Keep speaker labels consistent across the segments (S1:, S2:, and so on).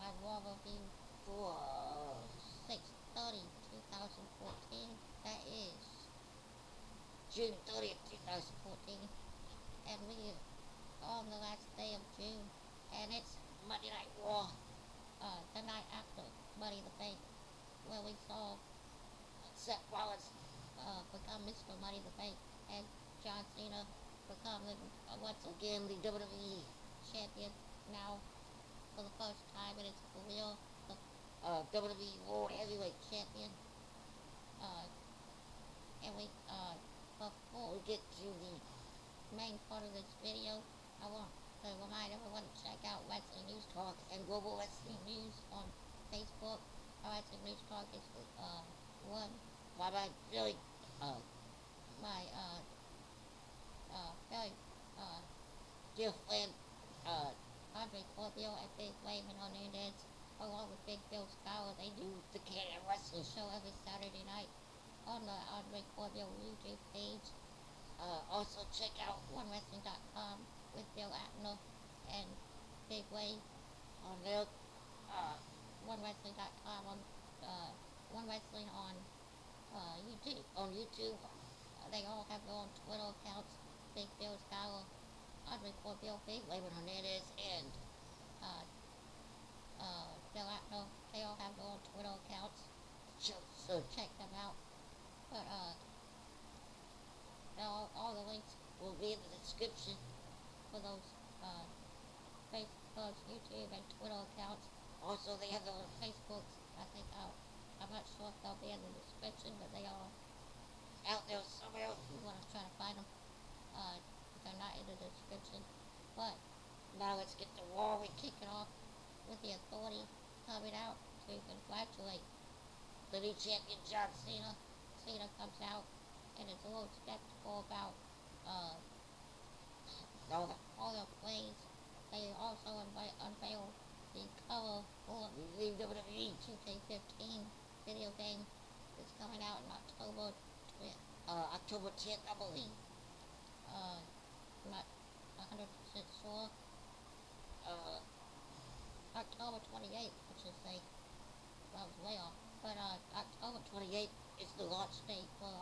S1: Night Raw review for 6/30/2014. That is June 30th, 2014. And we are on the last day of June. And it's Monday Night Raw, the night after Money in the Bank, where we saw Seth Rollins become Mr. Money in the Bank and John Cena become once again the WWE champion. Now, for the first time in its career, the WWE World Heavyweight Champion. Uh, and before we get to the main part of this video, I want to remind everyone to check out Wrestling News Talk and Global Wrestling News on Facebook. Wrestling News Talk is run by my very dear friend Andre Corbeil and Big Wwe Raw, along with Big Bill Scholar. They do the Canadian Wrestling Show every Saturday night on the Andre Corbeil YouTube page. Also check out OneWrestling.com with Bill Atner and Big Wwe on their OneWrestling.com on One Wrestling on YouTube. They all have their own Twitter accounts. Big Bill Scholar, Andre Corbeil, Big Wwe Raw, and Bill Atner. They all have their own Twitter accounts, so check them out. But all the links will be in the description for those Facebook, YouTube, and Twitter accounts. Also, they have their own Facebooks. I'm not sure if they'll be in the description, but they are out there somewhere if you want to try to find them. They're not in the description. But now let's get to Raw. We kick it off with the Authority coming out to congratulate the new champion, John Cena. Cena comes out and is a little skeptical about all the plays. They also unveiled the cover for the WWE 2K15 video game. It's coming out in October 10th, I believe. I'm not 100% sure. October 28th, I should say. That was way off. But October 28th is the launch date for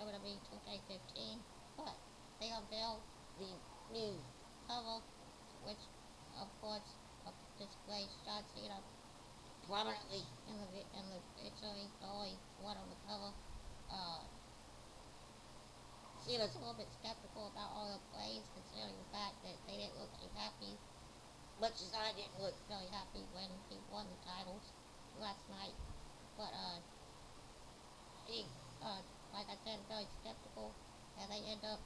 S1: WWE 2K15. But they unveiled the new cover, which of course displays John Cena prominently in the picture. He's the only one on the cover. Cena's a little bit skeptical about all the plays, considering the fact that they didn't look too happy, much as I didn't look really happy when he won the titles last night. But he, like I said, very skeptical, and he ends up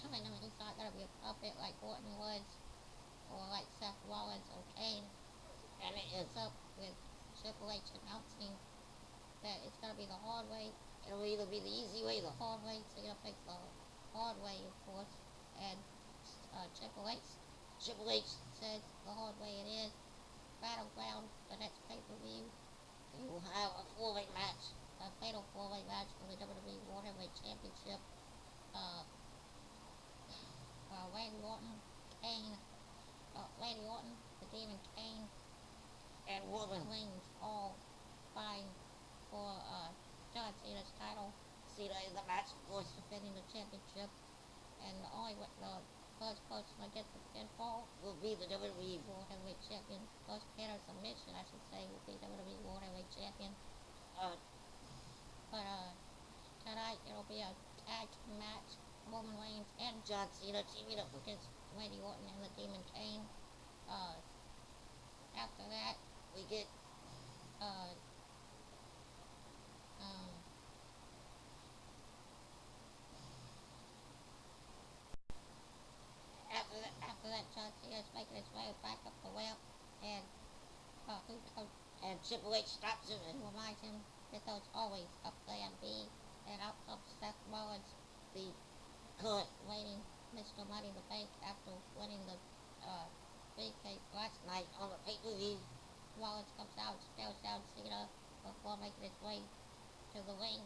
S1: telling him he's not going to be a puppet like Orton was, or like Seth Rollins or Kane, and it ends up with Triple H announcing that it's going to be the hard way. It'll either be the easy way or the hard way. Cena picks the hard way, of course, and Triple H says the hard way it is. Battleground, the next pay-per-view, you will have a four-way match, a fatal four-way match for the WWE World Heavyweight Championship. Randy Orton, the Demon Kane, and Roman Reigns all vying for John Cena's title. Cena in the match, of course, defending the championship, and the first person to get the pinfall will be the WWE World Heavyweight Champion. First pin or submission, I should say, will be WWE World Heavyweight Champion. But tonight it'll be a tag team match. Roman Reigns and John Cena teaming up against Randy Orton and the Demon Kane. After that, we get after that, John Cena is making his way back up the ramp, and Triple H stops him and reminds him that there's always a plan B. And out comes Seth Rollins, the current reigning Mr. Money in the Bank, after winning the briefcase last night on the pay-per-view. Rollins comes out, stares down Cena before making his way to the ring.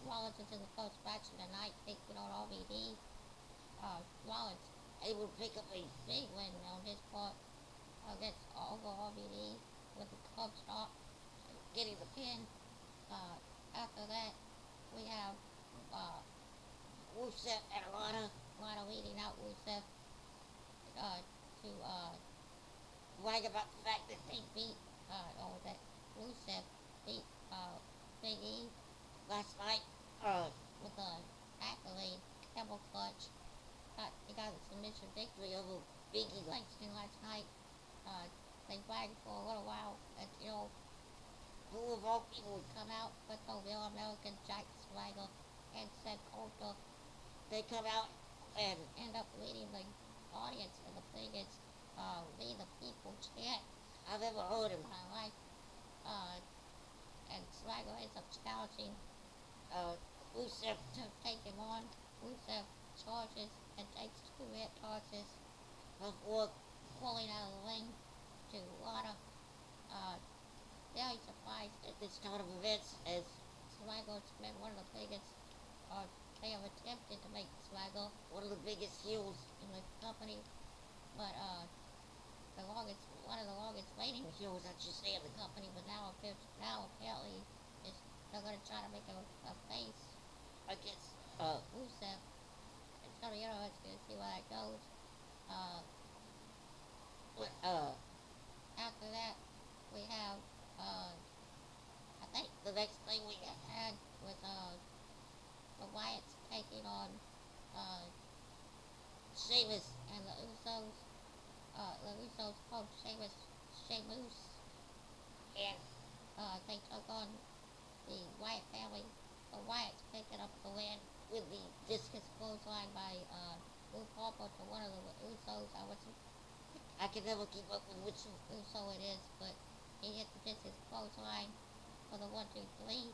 S1: Rollins is in the first match of the night, taking on RVD. Rollins able to pick up a big win on his part against over RVD with the club stop, getting the pin. After that, we have Rusev and Lana leading out Rusev to brag about the fact that they beat, or that Rusev beat Big E last night with an accolade, camel clutch. He got a submission victory over Big E Langston last night. They bragged for a little while that, who of all people would come out but the real American Jack Swagger and Seth Coulter. They come out and end up leading the audience in the biggest We the People chant I've ever heard in my life. And Swagger ends up challenging Rusev to take him on. Rusev charges and takes 2 red tosses before pulling out of the ring to Lana. Very surprised at this turn of events, as Swagger's been one of the biggest, or they have attempted to make Swagger one of the biggest heels in the company, but one of the longest reigning heels, I should say, in the company. But now apparently they're going to try to make a face against Rusev. It's going to be interesting to see where that goes. After that, we have I think the next thing we had was the Wyatts taking on Sheamus and the Usos. The Usos called Sheamus, and they took on the Wyatt family. The Wyatts picking up the win with the discus clothesline by Luke Harper to one of the Usos. I can never keep up with which Uso it is, but he hit the discus clothesline for the 1, 2, 3.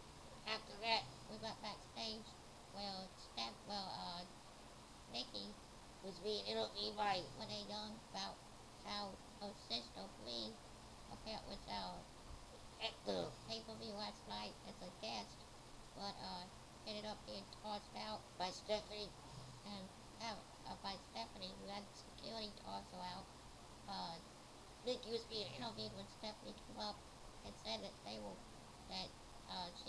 S1: After that, we got backstage where Nikki was being interviewed by Renee Young about how her sister Brie appeared was at the pay-per-view last night as a guest, but ended up being tossed out by Stephanie, and by Stephanie, who had security toss her out. Nikki was being interviewed when Stephanie came up and said that she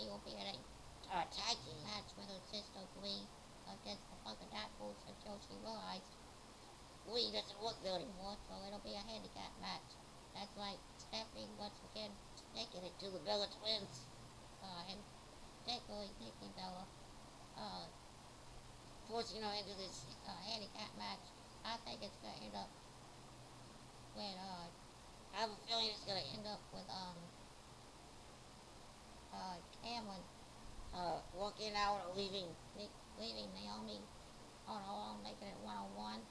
S1: will be in a tag team match with her sister Brie against the Funkadactyls until she realized Brie doesn't work there anymore, so it'll be a handicap match. That's right, Stephanie once again sticking it to the Bella Twins, and particularly Nikki Bella, forcing her into this handicap match. I think it's going to end up I have a feeling it's going to end up with Cameron walking out or leaving Naomi on her own, making it 1-on-1.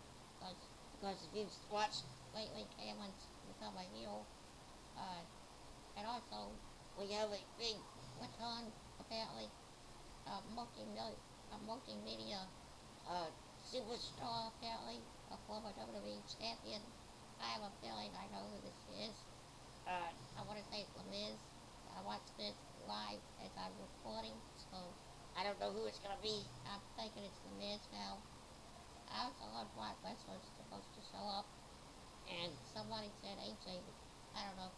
S1: Because if you've watched lately, Cameron's become a heel. And also, we have a big return, apparently, multimedia superstar, apparently, a former WWE champion. I have a feeling I know who this is. I want to say it's The Miz. I watched this live as I'm recording, so I don't know who it's going to be. I'm thinking it's The Miz now. I also learned what wrestlers supposed to show up, and somebody said AJ, but I don't know.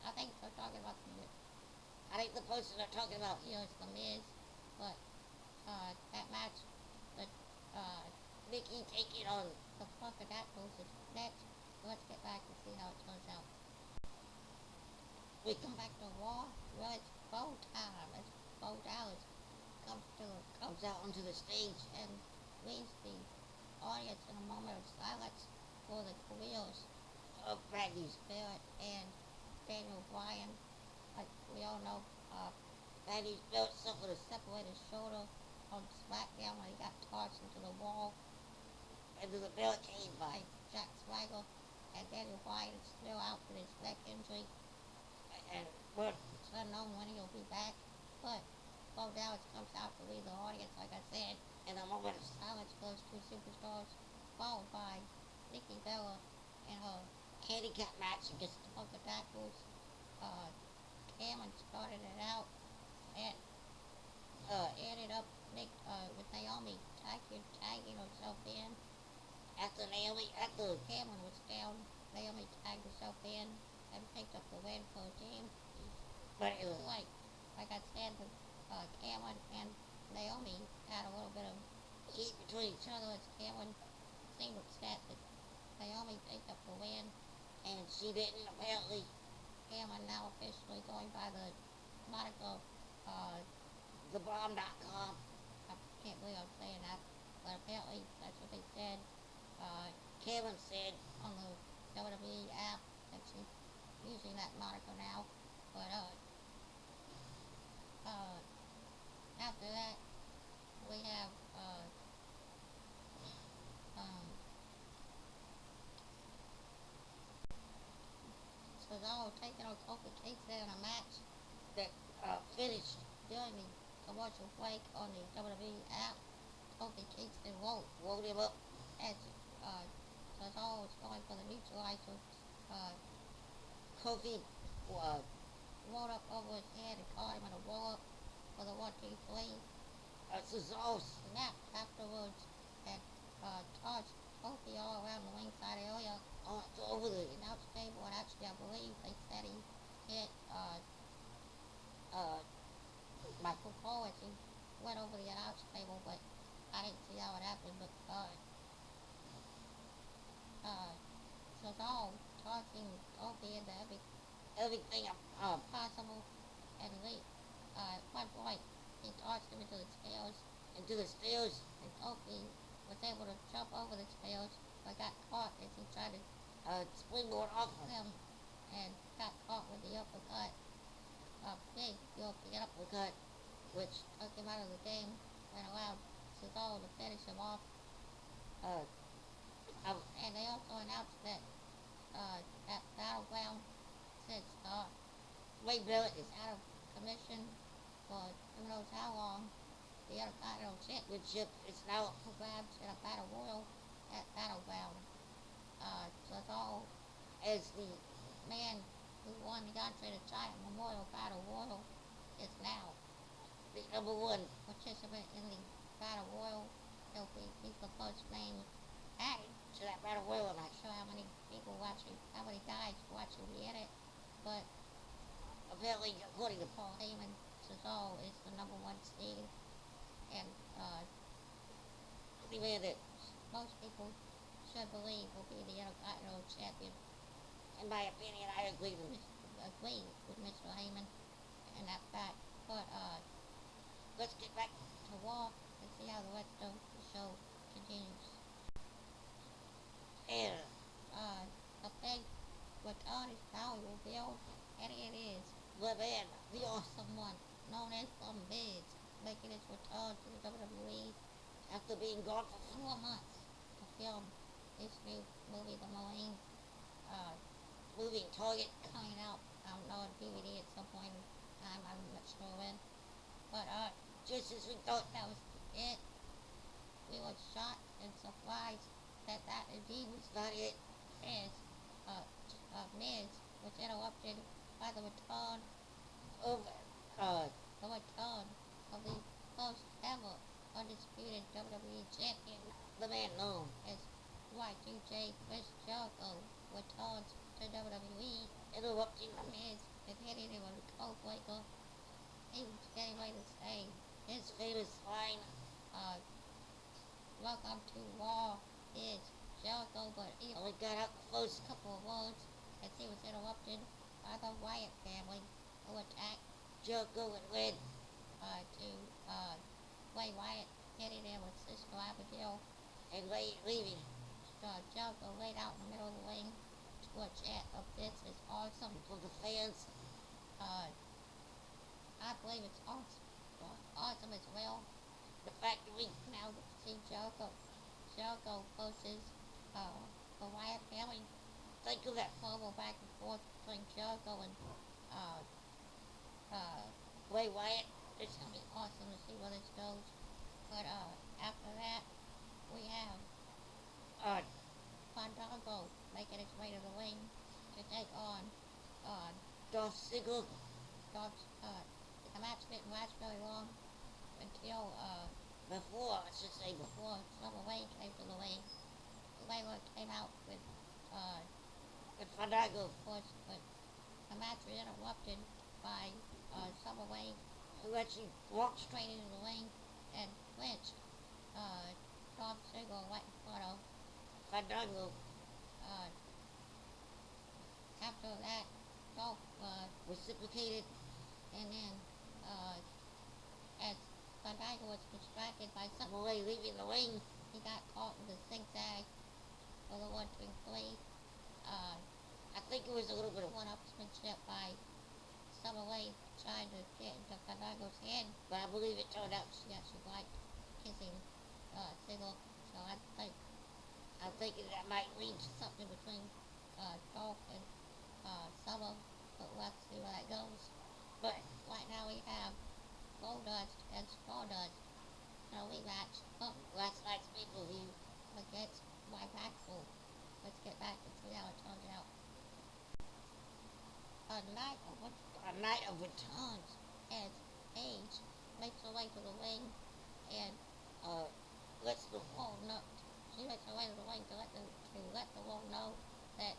S1: I think they're talking about The Miz. I think the person they're talking about here is The Miz, but that match, but Nikki taking on the Funkadactyls is next. Let's get back and see how it turns out. We come back to Raw. Well, it's Bo time. As Bo Dallas comes out onto the stage and leads the audience in a moment of silence for the careers of Matthew Barrett and Daniel Bryan. Like we all know, Matthew Barrett suffered a separated shoulder on SmackDown when he got tossed into the wall, into the barricade by Jack Swagger, and Daniel Bryan is still out with his neck injury, and it's unknown when he'll be back, but Bo Dallas comes out to lead the audience, like I said, in a moment of silence for those 2 superstars, followed by Nikki Bella in her handicap match against the Funkadactyls. Cameron started it out, and ended up with Naomi tagging herself in, after Cameron was down, Naomi tagged herself in and picked up the win for the team. But it was like I said, Cameron and Naomi had a little bit of heat between each other as Cameron seemed upset that Naomi picked up the win and she didn't apparently. Cameron now officially going by the moniker, thebomb.com. I can't believe I'm saying that, but apparently that's what they said. Cameron said on the WWE app that she's using that moniker now, but after that we have Cesaro taking on Kofi Kingston in a match that finished during the commercial break on the WWE app. Kofi Kingston rolled him up as Cesaro was going for the neutralizer. Kofi rolled up over his head and caught him in a roll up for the 1, 2, 3. Cesaro snapped afterwards and charged Kofi all around the ringside area over the announce table, and actually I believe they said he hit Michael Cole as he went over the announce table, but I didn't see how it happened. But Cesaro charging Kofi into everything possible, and at one point he tossed him into the stairs, and Kofi was able to jump over the stairs, but got caught as he tried to springboard off of him, and got caught with the uppercut, big European uppercut, which took him out of the game and allowed Cesaro to finish him off. And they also announced that at Battleground, since Ray Barrett is out of commission for who knows how long, the Intercontinental Championship is now up for grabs in a battle royal at Battleground. Cesaro as the man who won the Andre the Giant Memorial Battle Royal is now the number 1 participant in the Battle Royal. He's the first name added to that Battle Royal. I'm not sure how many guys watching be in it, but apparently, according to Paul Heyman, Cesaro is the number 1 seed, and the man that most people should believe will be the Intercontinental Champion. In my opinion, I agree with Mr. Heyman and that fact. But let's get back to Raw and see how the rest of the show continues. And a big return is now revealed, and it is the man, the awesome one, known as the Miz, making his return to the WWE after being gone for 4 months to film his new movie, The Marine. Moving target coming out, I don't know, on DVD at some point in time, I'm not sure when. But just as we thought that was it, we were shocked and surprised that indeed was not it, as Miz was interrupted by the return of the first ever undisputed WWE champion, the man known as Y2J Chris Jericho, returns to WWE, interrupting the Miz and hitting him with a cold breaker. He was getting ready to say his famous line, welcome to Raw, is Jericho, but he only got out the first couple of words as he was interrupted by the Wyatt family, who attacked Jericho and led to Bray Wyatt hitting him with Sister Abigail and leaving Jericho laid out in the middle of the ring to a chant of "This is awesome" from the fans. I believe it's awesome as well. The fact that we now see Jericho versus the Wyatt family. Think of that promo back and forth between Jericho and Bray Wyatt. It's gonna be awesome to see where this goes. But after that, we have Fandango making its way to the ring to take on Dolph Ziggler. The match didn't last very long until before Summer Rae came to the ring, Layla came out with
S2: Fandango.
S1: of course, but the match was interrupted by Summer Wave
S2: Who actually walked
S1: straight into the ring and clinched Dolph Ziggler right in front of
S2: Fandango.
S1: uh, after that, Dolph
S2: Reciprocated.
S1: and then as Fandango was distracted by
S2: Summer Wave leaving the ring.
S1: he got caught in the zigzag for the 1, 2, 3.
S2: I think it was a little bit of
S1: one-upsmanship by Summer Wave trying to get into Fandango's head,
S2: but I believe it turned out.
S1: yeah, she liked kissing Ziggler, so
S2: I'm thinking that might lead to
S1: something between Dolph and Summer, but we'll have to see where that goes.
S2: But
S1: Right now we have Goldust and Stardust in a rematch
S2: last night's pay-per-view
S1: against my Maxwell. Let's get back and see how it turns out. A night
S2: of returns.
S1: as Paige makes her way to the ring and
S2: Let's the
S1: world know. She makes her way to the ring to let the world know that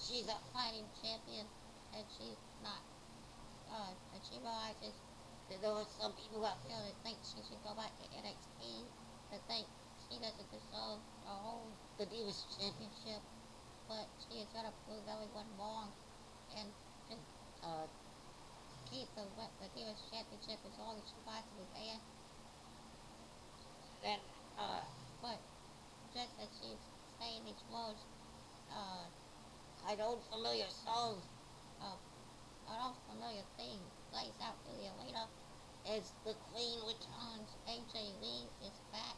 S2: she's a
S1: fighting champion and she's not. And she realizes
S2: that there are some people out there
S1: that think she should go back to NXT, that think she doesn't deserve to hold
S2: the Divas
S1: championship, but she is going to prove everyone wrong and keep the Divas championship as long as she possibly can.
S2: and
S1: But just as she's saying these words,
S2: an old familiar song,
S1: an old familiar theme plays out to the arena
S2: as the Queen returns.
S1: AJ Lee is back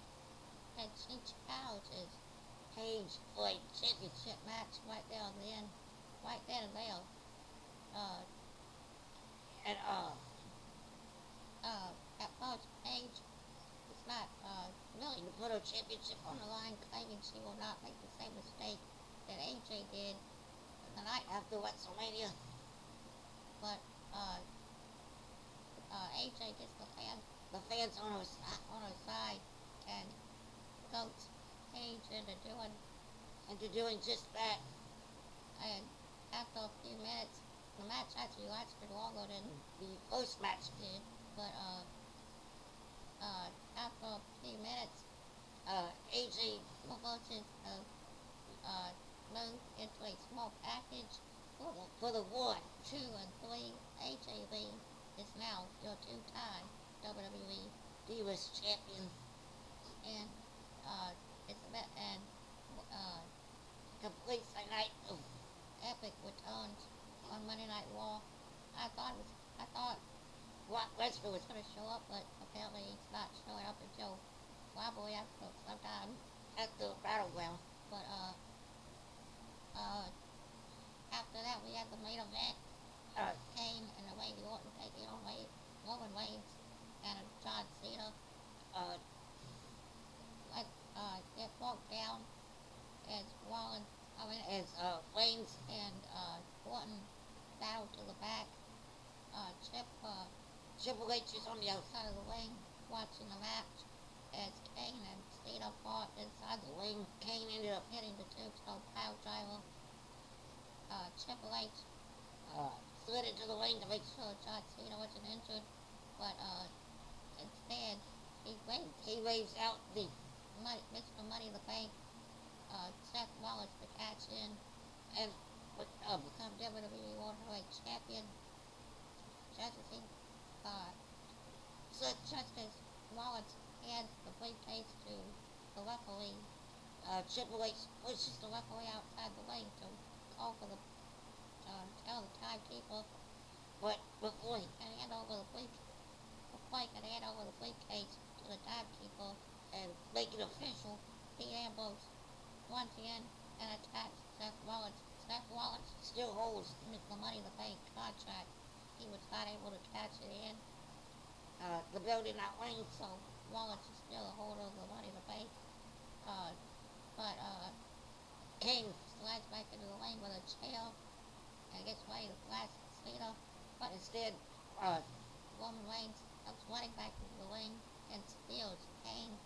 S1: and she challenges
S2: Paige for a championship
S1: match right there and then, right then and there.
S2: And
S1: At first Paige is not willing to put her championship on the line, claiming she will not make the same mistake that AJ did the night
S2: after WrestleMania.
S1: But AJ gets
S2: the fans on her
S1: side and goats Paige into
S2: doing just that.
S1: And after a few minutes, the match actually lasted longer than
S2: the first match
S1: did. But after a few minutes,
S2: AJ
S1: reverses move into a small package
S2: for the 1,
S1: 2, and 3. AJ Lee is now your 2-time WWE
S2: Divas champion,
S1: and it's a bit and
S2: completes a night of
S1: epic returns on Monday Night Raw. I thought
S2: Brock Lesnar was
S1: going to show up, but apparently he's not showing up until probably after sometime
S2: after Battleground.
S1: But after that we had the main event. Kane and Randy Orton taking on Roman Reigns and John Cena. Get broke down as
S2: Reigns
S1: and Orton battle to the back.
S2: Triple H is on the
S1: outside of the ring watching the match as Kane and Cena fought inside the ring.
S2: Kane ended up
S1: hitting the tombstone pile driver. Triple H
S2: slid into the ring to make
S1: sure John Cena wasn't injured, but instead
S2: he waves out the
S1: Mr. Money in the Bank, Seth Rollins to cash in
S2: and
S1: become WWE World Heavyweight Champion. Just as Rollins hands the briefcase to the referee,
S2: Triple H pushes
S1: the referee outside the ring to call for the tell the timekeeper,
S2: but before he
S1: can hand over the briefcase to the timekeeper
S2: and make it official,
S1: Dean Ambrose once again and attacks Seth Rollins. Seth Rollins
S2: still holds
S1: the Money in the Bank contract. He was not able to cash it in.
S2: The bell did not ring,
S1: so Rollins is still a holder of the Money in the Bank. But
S2: Kane
S1: slides back into the ring with a chair and gets ready to blast Cena.
S2: But instead,
S1: Roman Reigns comes running back into the ring and steals Kane.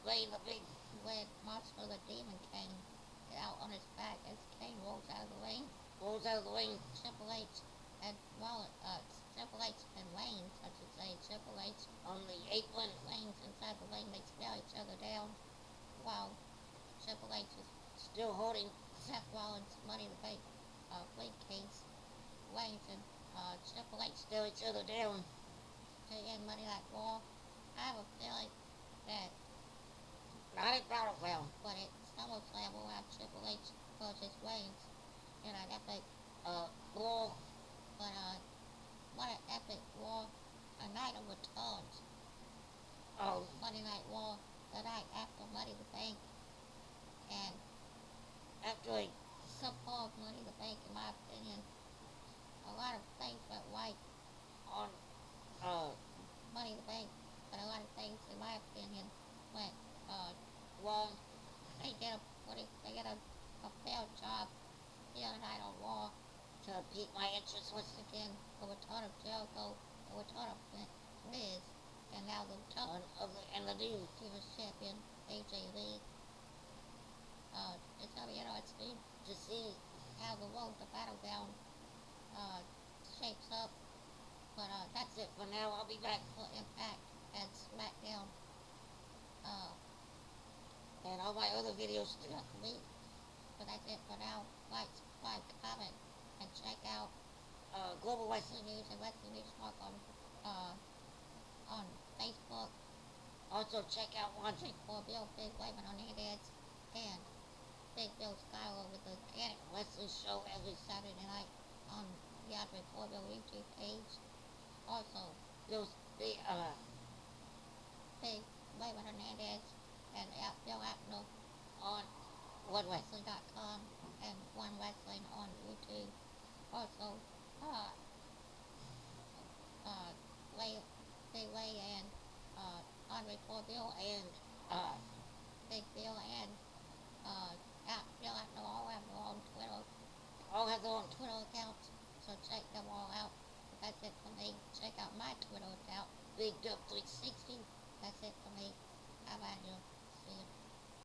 S2: Wwe the big
S1: when Monster the Demon King is out on his back as King rolls out of the ring.
S2: rolls out of the ring.
S1: Triple H and Triple H and Wayne, I should say, Triple H
S2: On the apron.
S1: Wayne's inside the ring. They spell each other down while Triple H is
S2: Still holding.
S1: Seth Rollins' Money in the Bank briefcase. Wayne's and Triple H
S2: Still each other down.
S1: to end Money Like Raw. I have a feeling that,
S2: Not at Battleground.
S1: but at SummerSlam we'll have Triple H versus Wayne's in an epic,
S2: Brawl.
S1: but what an epic Raw, a night of returns.
S2: Oh,
S1: Monday Night Raw, the night after Money in the Bank, and
S2: after a
S1: superb Money in the Bank in my opinion. A lot of things went right
S2: on
S1: Money in the Bank, but a lot of things in my opinion went
S2: wrong.
S1: they did a fair job the other night on Raw.
S2: To pique my interest was
S1: Once again, the return of Jericho, the return of Miz, and now the return
S2: and the new
S1: Divas Champion AJ Lee. It's gonna be interesting
S2: to see.
S1: how the road to Battleground shapes up. But that's
S2: That's it for now. I'll be back.
S1: for Impact and SmackDown
S2: And all my other videos too.
S1: next week. But that's it for now. Like, subscribe, comment, and check out
S2: Global Wrestling.
S1: Wrestling News and Wrestling News Talk on Facebook.
S2: Also check out
S1: Watching Corbeil, Big Wayman on Hernandez, and Big Bill Skyler with the Organic
S2: Wrestling show
S1: every Saturday night on the Andre Corbeil YouTube page. Also,
S2: Bill's the
S1: Big Wayman Hernandez and Bill Apner
S2: on One Wrestling.
S1: Wrestling.com and One Wrestling on YouTube. Also, Big Way and Andre Corbeil and
S2: And
S1: Big Bill and Bill Apner all have their own
S2: all have their own
S1: Twitter accounts, so check them all out. But that's it for me. Check out my Twitter account,
S2: Big Dub 360.
S1: That's it for me. How about you? See you.